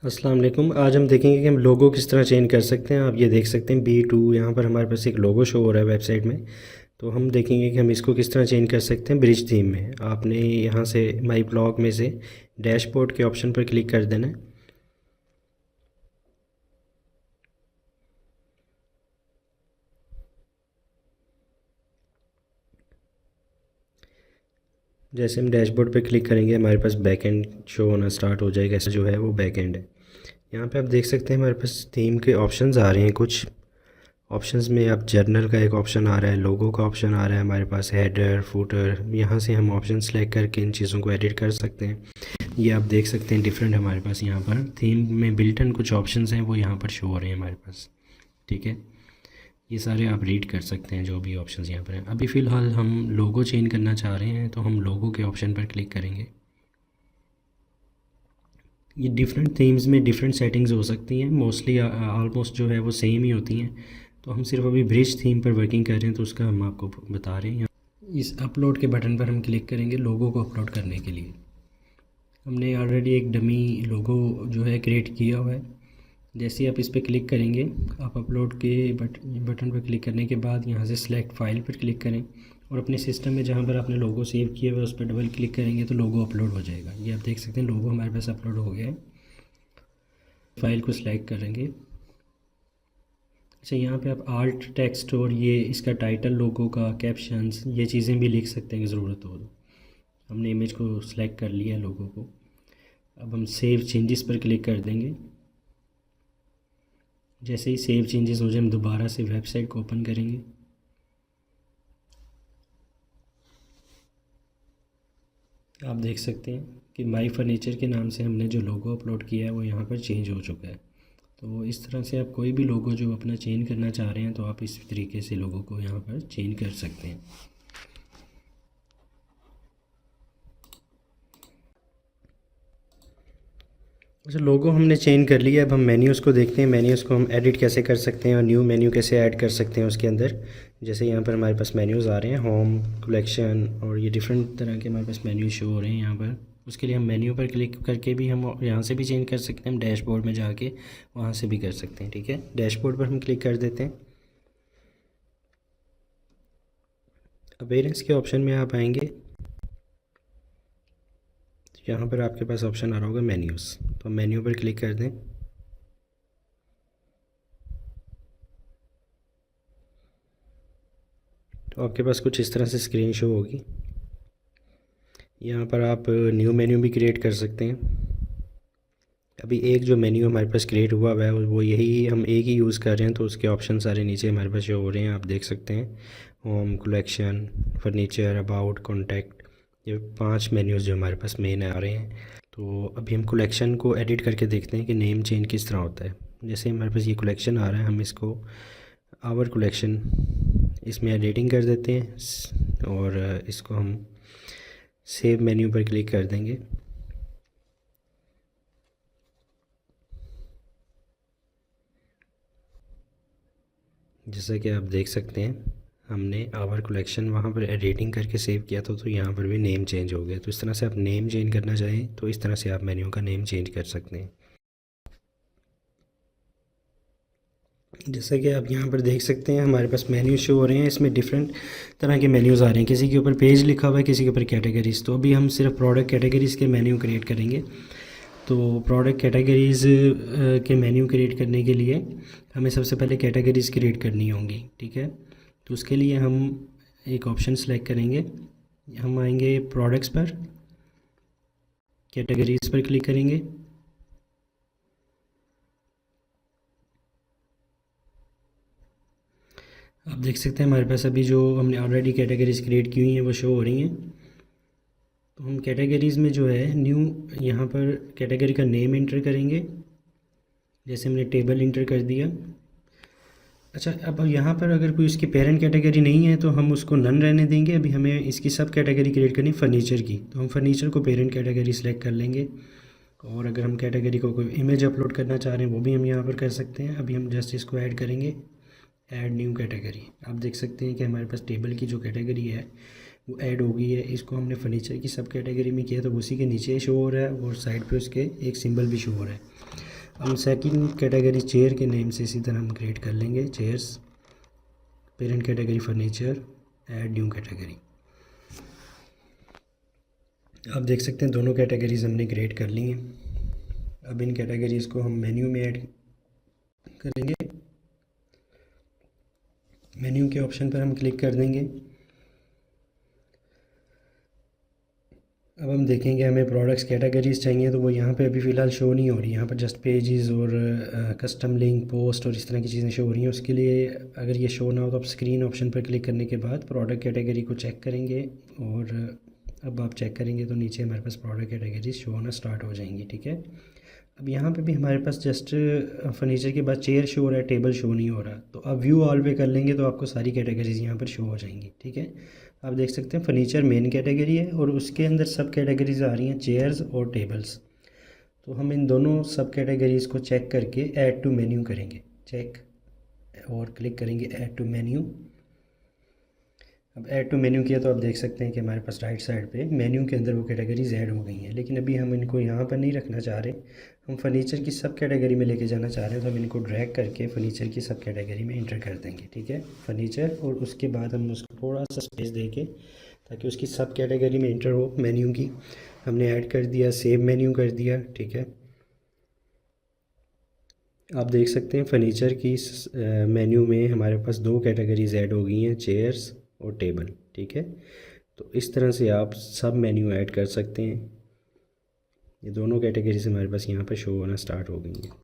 अस्सलाम वालेकुम। आज हम देखेंगे कि हम लोगो किस तरह चेंज कर सकते हैं। आप ये देख सकते हैं B2 यहाँ पर हमारे पास एक लोगो शो हो रहा है वेबसाइट में। तो हम देखेंगे कि हम इसको किस तरह चेंज कर सकते हैं ब्रिज थीम में। आपने यहाँ से माई ब्लॉग में से डैशबोर्ड के ऑप्शन पर क्लिक कर देना है। जैसे हम डैशबोर्ड पर क्लिक करेंगे हमारे पास बैकएंड शो होना स्टार्ट हो जाएगा। ऐसा जो है वो बैकएंड है। यहाँ पे आप देख सकते हैं हमारे पास थीम के ऑप्शंस आ रहे हैं। कुछ ऑप्शंस में अब जर्नल का एक ऑप्शन आ रहा है, लोगो का ऑप्शन आ रहा है, हमारे पास हेडर फुटर। यहाँ से हम ऑप्शन सेलेक्ट करके इन चीज़ों को एडिट कर सकते हैं। ये आप देख सकते हैं डिफरेंट हमारे पास यहाँ पर थीम में बिल्ट इन कुछ ऑप्शंस हैं वो यहाँ पर शो हो रहे हैं हमारे पास। ठीक है, ये सारे आप रीड कर सकते हैं जो भी ऑप्शंस यहाँ पर हैं। अभी फ़िलहाल हम लोगो चेंज करना चाह रहे हैं तो हम लोगो के ऑप्शन पर क्लिक करेंगे। ये डिफरेंट थीम्स में डिफरेंट सेटिंग्स हो सकती हैं, मोस्टली ऑलमोस्ट जो है वो सेम ही होती हैं। तो हम सिर्फ अभी ब्रिज थीम पर वर्किंग कर रहे हैं तो उसका हम आपको बता रहे हैं। इस अपलोड के बटन पर हम क्लिक करेंगे लोगो को अपलोड करने के लिए। हमने ऑलरेडी एक डमी लोगो जो है क्रिएट किया हुआ है। जैसे ही आप इस पर क्लिक करेंगे, आप अपलोड के बटन पर क्लिक करने के बाद यहाँ से सिलेक्ट फाइल पर क्लिक करें और अपने सिस्टम में जहाँ पर आपने लोगो सेव किया हुआ है उस पर डबल क्लिक करेंगे तो लोगो अपलोड हो जाएगा। ये आप देख सकते हैं लोगो हमारे पास अपलोड हो गया है। फाइल को सिलेक्ट करेंगे। अच्छा, यहाँ पे आप आल्ट टेक्स्ट और ये इसका टाइटल लोगो का कैप्शंस ये चीज़ें भी लिख सकते हैं ज़रूरत हो तो। हमने इमेज को सिलेक्ट कर लिया लोगो को। अब हम सेव चेंजेस पर क्लिक कर देंगे। जैसे ही सेव चेंजेस हो जाए हम दोबारा से वेबसाइट को ओपन करेंगे। आप देख सकते हैं कि माई फर्नीचर के नाम से हमने जो लोगो अपलोड किया है वो यहाँ पर चेंज हो चुका है। तो इस तरह से आप कोई भी लोगो जो अपना चेंज करना चाह रहे हैं तो आप इस तरीके से लोगों को यहाँ पर चेंज कर सकते हैं। अच्छा, लोगो हमने चेंज कर लिया। अब हम मेन्यूज़ को देखते हैं, मेन्यूज़ को हम एडिट कैसे कर सकते हैं और न्यू मेन्यू कैसे ऐड कर सकते हैं उसके अंदर। जैसे यहाँ पर हमारे पास मेन्यूज़ आ रहे हैं, होम, कलेक्शन और ये डिफरेंट तरह के हमारे पास मेन्यू शो हो रहे हैं यहाँ पर। उसके लिए हम मेन्यू पर क्लिक करके भी हम यहाँ से भी चेंज कर सकते हैं, हम डैशबोर्ड में जाके वहाँ से भी कर सकते हैं। ठीक है, डैशबोर्ड पर हम क्लिक कर देते हैं। अपेयरेंस के ऑप्शन में आप आएंगे, यहाँ पर आपके पास ऑप्शन आ रहा होगा मेन्यूज़, तो मेन्यू पर क्लिक कर दें। तो आपके पास कुछ इस तरह से स्क्रीन शो होगी। यहाँ पर आप न्यू मेन्यू भी क्रिएट कर सकते हैं। अभी एक जो मेन्यू हमारे पास क्रिएट हुआ है वो यही हम एक ही यूज़ कर रहे हैं तो उसके ऑप्शन सारे नीचे हमारे पास शो हो रहे हैं। आप देख सकते हैं home, collection, furniture, about, contact, ये 5 मेन्यूज़ जो हमारे पास मेन आ रहे हैं। तो अभी हम कलेक्शन को एडिट करके देखते हैं कि नेम चेंज किस तरह होता है। जैसे हमारे पास ये कलेक्शन आ रहा है, हम इसको आवर कलेक्शन इसमें एडिटिंग कर देते हैं और इसको हम सेव मेन्यू पर क्लिक कर देंगे। जैसा कि आप देख सकते हैं हमने आवर कलेक्शन वहाँ पर एडिटिंग करके सेव किया था तो यहाँ पर भी नेम चेंज हो गया। तो इस तरह से आप नेम चेंज करना चाहें तो इस तरह से आप मेन्यू का नेम चेंज कर सकते हैं। जैसा कि आप यहाँ पर देख सकते हैं हमारे पास मेन्यू शो हो रहे हैं, इसमें डिफरेंट तरह के मेन्यूज़ आ रहे हैं। किसी के ऊपर पेज लिखा हुआ है, किसी के ऊपर कैटेगरीज़। तो अभी हम सिर्फ प्रोडक्ट कैटेगरीज़ के मेन्यू क्रिएट करेंगे। तो प्रोडक्ट कैटेगरीज़ के मेन्यू क्रिएट करने के लिए हमें सबसे पहले कैटेगरीज़ क्रिएट करनी होंगी। ठीक है, तो उसके लिए हम एक ऑप्शन सेलेक्ट करेंगे। हम आएंगे प्रोडक्ट्स पर, कैटेगरीज़ पर क्लिक करेंगे। आप देख सकते हैं हमारे पास अभी जो हमने ऑलरेडी कैटेगरीज़ क्रिएट की हुई हैं वो शो हो रही हैं। तो हम कैटेगरीज़ में जो है न्यू यहाँ पर कैटेगरी का नेम इंटर करेंगे। जैसे हमने टेबल इंटर कर दिया। अच्छा, अब यहाँ पर अगर कोई उसकी पेरेंट कैटेगरी नहीं है तो हम उसको नन रहने देंगे। अभी हमें इसकी सब कैटेगरी क्रिएट करनी फर्नीचर की, तो हम फर्नीचर को पेरेंट कैटेगरी सेलेक्ट कर लेंगे। और अगर हम कैटेगरी को कोई इमेज अपलोड करना चाह रहे हैं वो भी हम यहाँ पर कर सकते हैं। अभी हम जस्ट इसको ऐड करेंगे, ऐड न्यू कैटेगरी। आप देख सकते हैं कि हमारे पास टेबल की जो कैटेगरी है वो ऐड हो गई है। इसको हमने फर्नीचर की सब कैटेगरी में किया तो उसी के नीचे शो हो रहा है और साइड पे उसके एक सिंबल भी शो हो रहा है। हम सेकंड कैटेगरी चेयर के नेम से इसी तरह हम क्रिएट कर लेंगे, chairs, parent category furniture, add new category. आप देख सकते हैं दोनों कैटेगरीज हमने क्रिएट कर ली हैं। अब इन कैटेगरीज़ को हम मेन्यू में ऐड करेंगे। मेन्यू के ऑप्शन पर हम क्लिक कर देंगे। अब हम देखेंगे हमें प्रोडक्ट्स कैटेगरीज चाहिए, तो वो यहाँ पे अभी फ़िलहाल शो नहीं हो रही। यहाँ पर जस्ट पेजेस और कस्टम लिंक, पोस्ट और इस तरह की चीज़ें शो हो रही हैं। उसके लिए अगर ये शो ना हो तो आप स्क्रीन ऑप्शन पर क्लिक करने के बाद प्रोडक्ट कैटेगरी को चेक करेंगे, और अब आप चेक करेंगे तो नीचे हमारे पास प्रोडक्ट कैटेगरीज शो होना स्टार्ट हो जाएंगी। ठीक है, अब यहाँ पे भी हमारे पास जस्ट फर्नीचर के बाद चेयर शो हो रहा है, टेबल शो नहीं हो रहा। तो आप व्यू ऑल पे कर लेंगे तो आपको सारी कैटेगरीज यहाँ पर शो हो जाएंगी। ठीक है, आप देख सकते हैं फर्नीचर मेन कैटेगरी है और उसके अंदर सब कैटेगरीज आ रही हैं, चेयर्स और टेबल्स। तो हम इन दोनों सब कैटेगरीज़ को चेक करके ऐड टू मेन्यू करेंगे, चेक और क्लिक करेंगे ऐड टू मेन्यू। अब ऐड टू मेन्यू किया तो आप देख सकते हैं कि हमारे पास राइट साइड पे मेन्यू के अंदर वो कैटेगरीज ऐड हो गई हैं। लेकिन अभी हम इनको यहाँ पर नहीं रखना चाह रहे, हम फर्नीचर की सब कैटेगरी में लेके जाना चाह रहे हैं। तो हम इनको ड्रैग करके फर्नीचर की सब कैटेगरी में इंटर कर देंगे। ठीक है, फर्नीचर, और उसके बाद हम उसको थोड़ा सा स्पेस देके ताकि उसकी सब कैटेगरी में इंटर हो। मेन्यू की हमने ऐड कर दिया, सेव मेन्यू कर दिया। ठीक है, आप देख सकते हैं फर्नीचर की मेन्यू में हमारे पास दो कैटेगरीज ऐड हो गई हैं, चेयर्स और टेबल। ठीक है, तो इस तरह से आप सब मेन्यू ऐड कर सकते हैं। ये दोनों कैटेगरीज हमारे पास यहाँ पर शो होना स्टार्ट हो गई हैं।